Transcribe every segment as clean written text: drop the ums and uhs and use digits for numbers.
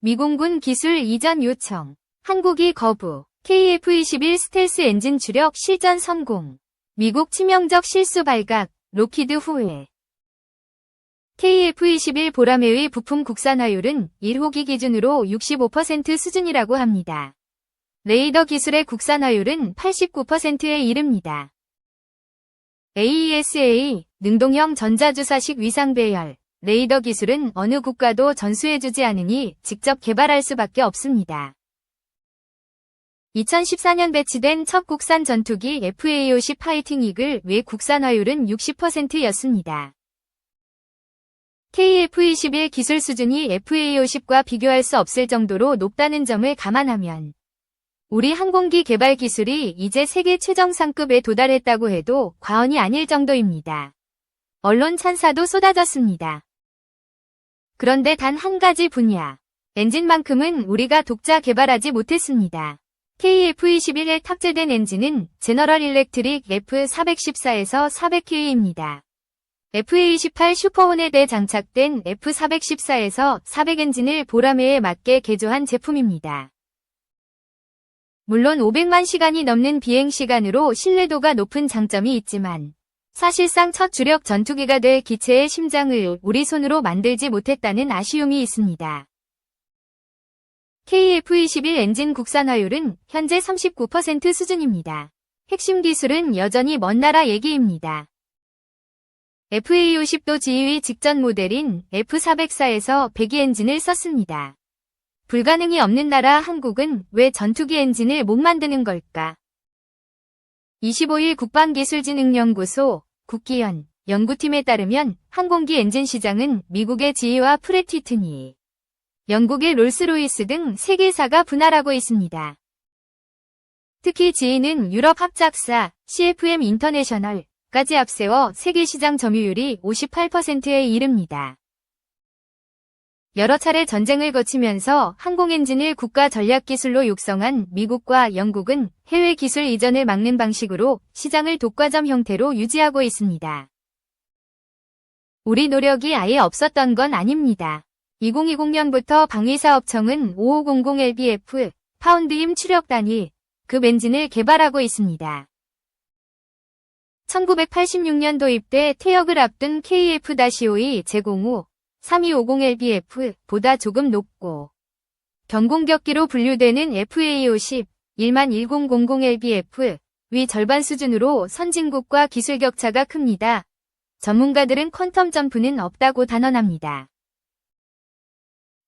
미공군 기술 이전 요청. 한국이 거부. KF-21 스텔스 엔진 주력 실전 성공. 미국 치명적 실수 발각. 록히드 후회. KF-21 보라매의 부품 국산화율은 1호기 기준으로 65% 수준이라고 합니다. 레이더 기술의 국산화율은 89%에 이릅니다. AESA, 능동형 전자주사식 위상배열, 레이더 기술은 어느 국가도 전수해주지 않으니 직접 개발할 수밖에 없습니다. 2014년 배치된 첫 국산 전투기 FA-50 파이팅 이글 외 국산화율은 60%였습니다. KF-21 기술 수준이 FA-50과 비교할 수 없을 정도로 높다는 점을 감안하면 우리 항공기 개발 기술이 이제 세계 최정상급에 도달했다고 해도 과언이 아닐 정도입니다. 언론 찬사도 쏟아졌습니다. 그런데 단 한 가지 분야, 엔진만큼은 우리가 독자 개발하지 못했습니다. KF-21에 탑재된 엔진은 제너럴 일렉트릭 F414에서 400K입니다. FA-28 슈퍼호넷에 장착된 F414에서 400 엔진을 보라매에 맞게 개조한 제품입니다. 물론 500만 시간이 넘는 비행시간으로 신뢰도가 높은 장점이 있지만 사실상 첫 주력 전투기가 될 기체의 심장을 우리 손으로 만들지 못했다는 아쉬움이 있습니다. KF-21 엔진 국산화율은 현재 39% 수준입니다. 핵심 기술은 여전히 먼 나라 얘기입니다. FA-50도 지휘 직전 모델인 F404에서 배기 엔진을 썼습니다. 불가능이 없는 나라 한국은 왜 전투기 엔진을 못 만드는 걸까? 25일 국방기술진흥연구소 국기연 연구팀에 따르면 항공기 엔진 시장은 미국의 지휘와 프렛 휘트니, 영국의 롤스로이스 등 세계사가 분할하고 있습니다. 특히 지휘는 유럽 합작사 CFM 인터내셔널 까지 앞세워 세계시장 점유율이 58%에 이릅니다. 여러 차례 전쟁을 거치면서 항공엔진을 국가 전략기술로 육성한 미국과 영국은 해외 기술 이전을 막는 방식으로 시장을 독과점 형태로 유지하고 있습니다. 우리 노력이 아예 없었던 건 아닙니다. 2020년부터 방위사업청은 5500LBF 파운드임 추력 단위 급 엔진을 개발하고 있습니다. 1986년 도입돼 퇴역을 앞둔 KF-52 제공 후 3250LBF보다 조금 높고 경공격기로 분류되는 FA-50 11000LBF 위 절반 수준으로 선진국과 기술 격차가 큽니다. 전문가들은 퀀텀 점프는 없다고 단언합니다.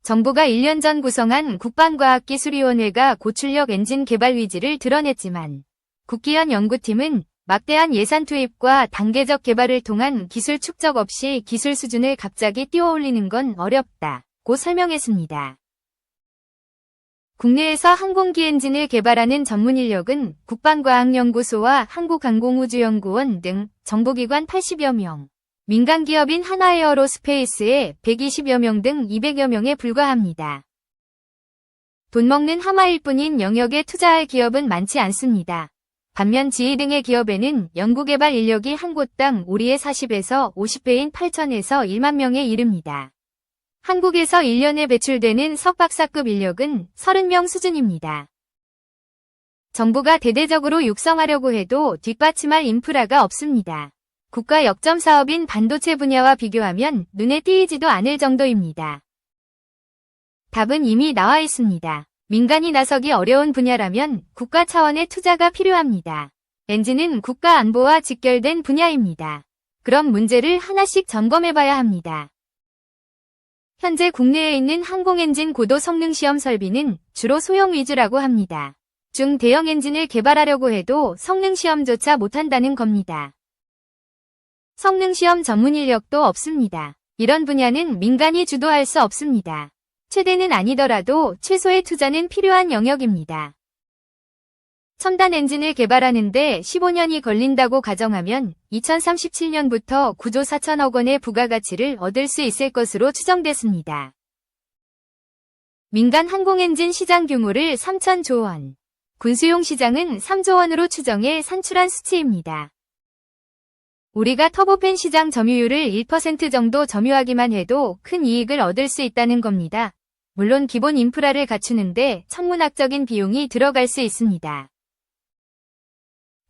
정부가 1년 전 구성한 국방과학기술위원회가 고출력 엔진 개발 의지를 드러냈지만 국기연 연구팀은 막대한 예산 투입과 단계적 개발을 통한 기술 축적 없이 기술 수준을 갑자기 띄워올리는 건 어렵다고 설명했습니다. 국내에서 항공기 엔진을 개발하는 전문 인력은 국방과학연구소와 한국항공우주연구원 등 정보기관 80여 명, 민간기업인 하나에어로스페이스에 120여 명 등 200여 명에 불과합니다. 돈 먹는 하마일 뿐인 영역에 투자할 기업은 많지 않습니다. 반면 지휘 등의 기업에는 연구개발 인력이 한 곳당 우리의 40에서 50배인 8천에서 1만 명에 이릅니다. 한국에서 1년에 배출되는 석박사급 인력은 30명 수준입니다. 정부가 대대적으로 육성하려고 해도 뒷받침할 인프라가 없습니다. 국가 역점 사업인 반도체 분야와 비교하면 눈에 띄지도 않을 정도입니다. 답은 이미 나와 있습니다. 민간이 나서기 어려운 분야라면 국가 차원의 투자가 필요합니다. 엔진은 국가 안보와 직결된 분야입니다. 그럼 문제를 하나씩 점검해봐야 합니다. 현재 국내에 있는 항공엔진 고도 성능 시험 설비는 주로 소형 위주라고 합니다. 중대형 엔진을 개발하려고 해도 성능 시험조차 못한다는 겁니다. 성능 시험 전문 인력도 없습니다. 이런 분야는 민간이 주도할 수 없습니다. 최대는 아니더라도 최소의 투자는 필요한 영역입니다. 첨단 엔진을 개발하는데 15년이 걸린다고 가정하면 2037년부터 9조 4천억 원의 부가가치를 얻을 수 있을 것으로 추정됐습니다. 민간 항공엔진 시장 규모를 3천조 원, 군수용 시장은 3조 원으로 추정해 산출한 수치입니다. 우리가 터보팬 시장 점유율을 1% 정도 점유하기만 해도 큰 이익을 얻을 수 있다는 겁니다. 물론 기본 인프라를 갖추는데 천문학적인 비용이 들어갈 수 있습니다.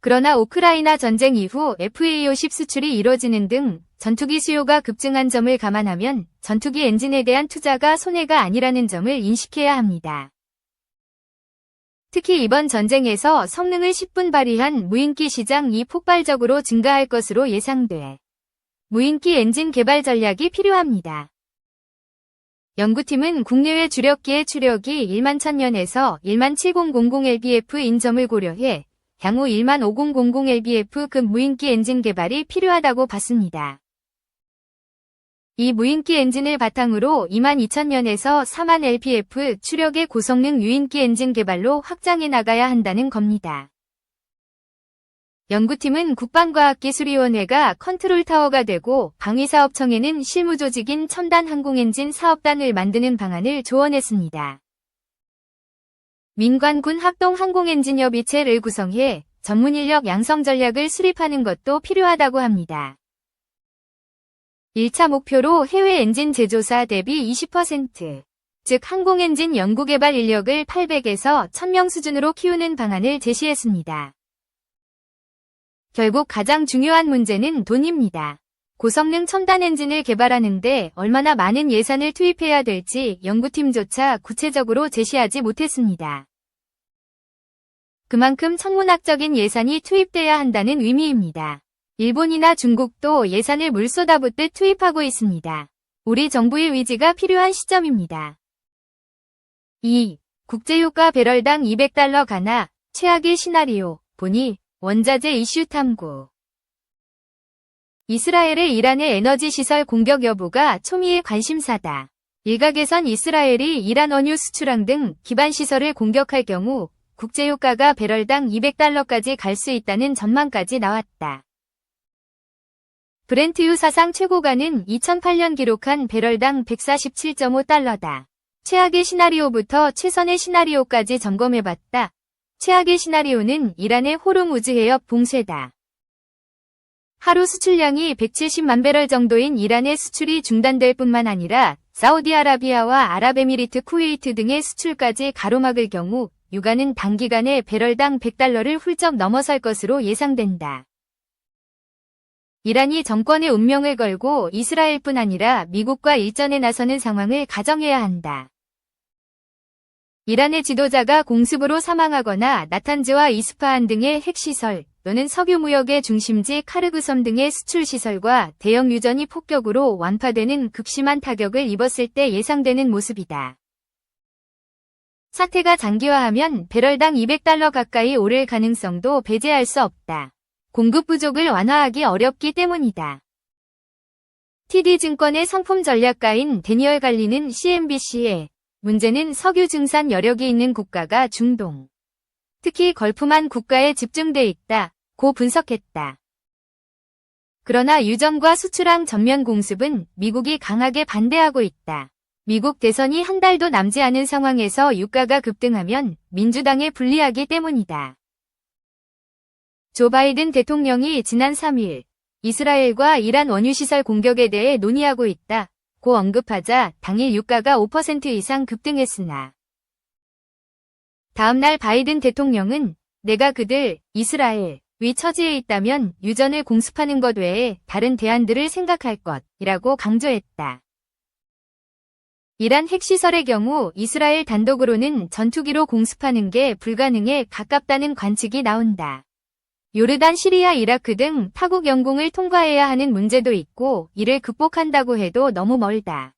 그러나 우크라이나 전쟁 이후 FA-50 수출이 이뤄지는 등 전투기 수요가 급증한 점을 감안하면 전투기 엔진에 대한 투자가 손해가 아니라는 점을 인식해야 합니다. 특히 이번 전쟁에서 성능을 10분 발휘한 무인기 시장이 폭발적으로 증가할 것으로 예상돼 무인기 엔진 개발 전략이 필요합니다. 연구팀은 국내외 주력기의 추력이 11,000년에서 17,000lbf인 점을 고려해 향후 15,000lbf 급 무인기 엔진 개발이 필요하다고 봤습니다. 이 무인기 엔진을 바탕으로 22,000년에서 40,000lbf 추력의 고성능 유인기 엔진 개발로 확장해 나가야 한다는 겁니다. 연구팀은 국방과학기술위원회가 컨트롤타워가 되고 방위사업청에는 실무조직인 첨단항공엔진 사업단을 만드는 방안을 조언했습니다. 민관군 합동항공엔진협의체를 구성해 전문인력 양성 전략을 수립하는 것도 필요하다고 합니다. 1차 목표로 해외 엔진 제조사 대비 20%, 즉 항공엔진 연구개발 인력을 800에서 1000명 수준으로 키우는 방안을 제시했습니다. 결국 가장 중요한 문제는 돈입니다. 고성능 첨단 엔진을 개발하는데 얼마나 많은 예산을 투입해야 될지 연구팀조차 구체적으로 제시하지 못했습니다. 그만큼 천문학적인 예산이 투입돼야 한다는 의미입니다. 일본이나 중국도 예산을 물쏟아붓듯 투입하고 있습니다. 우리 정부의 의지가 필요한 시점입니다. 2. 국제유가 배럴당 $200 가나, 최악의 시나리오, 보니, 원자재 이슈 탐구. 이스라엘의 이란의 에너지 시설 공격 여부가 초미의 관심사다. 일각에선 이스라엘이 이란 원유 수출항 등 기반 시설을 공격할 경우 국제유가가 배럴당 $200까지 갈 수 있다는 전망까지 나왔다. 브렌트유 사상 최고가는 2008년 기록한 배럴당 $147.5다. 최악의 시나리오부터 최선의 시나리오까지 점검해봤다. 최악의 시나리오는 이란의 호르 무즈해협 봉쇄다. 하루 수출량이 170만 배럴 정도인 이란의 수출이 중단될 뿐만 아니라 사우디아라비아와 아랍에미리트, 쿠웨이트 등의 수출까지 가로막을 경우 유가는 단기간에 배럴당 $100를 훌쩍 넘어설 것으로 예상된다. 이란이 정권의 운명을 걸고 이스라엘뿐 아니라 미국과 일전에 나서는 상황을 가정해야 한다. 이란의 지도자가 공습으로 사망하거나 나탄즈와 이스파한 등의 핵시설 또는 석유무역의 중심지 카르그섬 등의 수출시설과 대형 유전이 폭격으로 완파되는 극심한 타격을 입었을 때 예상되는 모습이다. 사태가 장기화하면 배럴당 $200 가까이 오를 가능성도 배제할 수 없다. 공급 부족을 완화하기 어렵기 때문이다. TD증권의 상품 전략가인 데니얼 갈리는 CNBC에 문제는 석유 증산 여력이 있는 국가가 중동, 특히 걸프만 국가에 집중돼 있다고 분석했다. 그러나 유전과 수출항 전면 공습은 미국이 강하게 반대하고 있다. 미국 대선이 한 달도 남지 않은 상황에서 유가가 급등하면 민주당에 불리하기 때문이다. 조 바이든 대통령이 지난 3일 이스라엘과 이란 원유시설 공격에 대해 논의하고 있다고 언급하자 당일 유가가 5% 이상 급등했으나 다음 날 바이든 대통령은 내가 그들 이스라엘 위 처지에 있다면 유전을 공습하는 것 외에 다른 대안들을 생각할 것이라고 강조했다. 이란 핵시설의 경우 이스라엘 단독으로는 전투기로 공습하는 게 불가능에 가깝다는 관측이 나온다. 요르단, 시리아, 이라크 등 타국 영공을 통과해야 하는 문제도 있고 이를 극복한다고 해도 너무 멀다.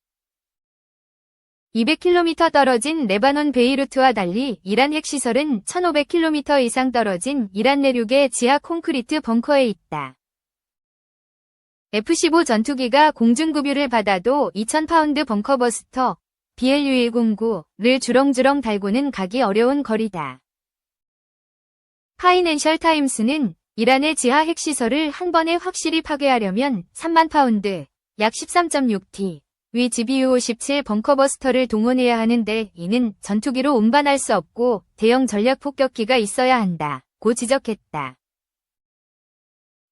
200km 떨어진 레바논 베이루트와 달리 이란 핵시설은 1500km 이상 떨어진 이란 내륙의 지하 콘크리트 벙커에 있다. F-15 전투기가 공중급유를 받아도 2000파운드 벙커버스터 BLU-109를 주렁주렁 달고는 가기 어려운 거리다. 파이낸셜 타임스는 이란의 지하 핵시설을 한 번에 확실히 파괴하려면 3만 파운드, 약 13.6T, 위 GBU-57 벙커버스터를 동원해야 하는데 이는 전투기로 운반할 수 없고 대형 전략 폭격기가 있어야 한다고 지적했다.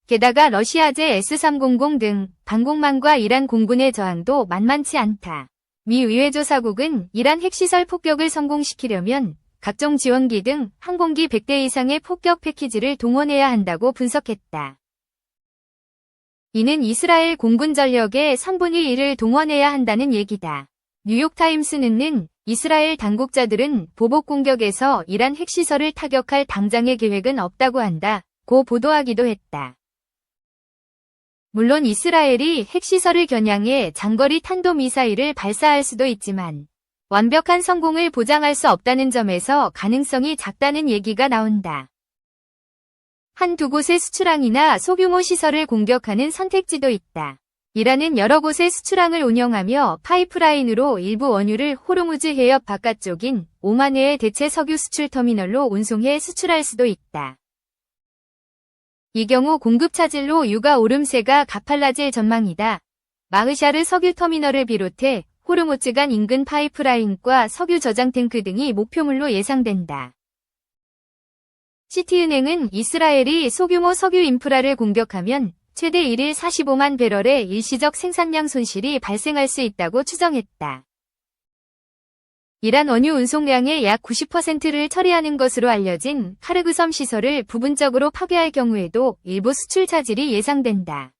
게다가 러시아제 S-300 등 방공망과 이란 공군의 저항도 만만치 않다. 미 의회조사국은 이란 핵시설 폭격을 성공시키려면 각종 지원기 등 항공기 100대 이상의 폭격 패키지를 동원해야 한다고 분석했다. 이는 이스라엘 공군 전력의 3분의 1을 동원해야 한다는 얘기다. 뉴욕타임스는 이스라엘 당국자들은 보복 공격에서 이란 핵시설을 타격할 당장의 계획은 없다고 한다고 보도하기도 했다. 물론 이스라엘이 핵시설을 겨냥해 장거리 탄도미사일을 발사할 수도 있지만 완벽한 성공을 보장할 수 없다는 점에서 가능성이 작다는 얘기가 나온다. 한두 곳의 수출항이나 소규모 시설을 공격하는 선택지도 있다. 이란은 여러 곳의 수출항을 운영하며 파이프라인으로 일부 원유를 호르무즈 해협 바깥쪽인 오만해의 대체 석유 수출 터미널로 운송해 수출할 수도 있다. 이 경우 공급 차질로 유가 오름세가 가팔라질 전망이다. 마흐샤르 석유 터미널을 비롯해 호르무즈간 인근 파이프라인과 석유 저장 탱크 등이 목표물로 예상된다. 시티은행은 이스라엘이 소규모 석유 인프라를 공격하면 최대 1일 45만 배럴의 일시적 생산량 손실이 발생할 수 있다고 추정했다. 이란 원유 운송량의 약 90%를 처리하는 것으로 알려진 카르그섬 시설을 부분적으로 파괴할 경우에도 일부 수출 차질이 예상된다.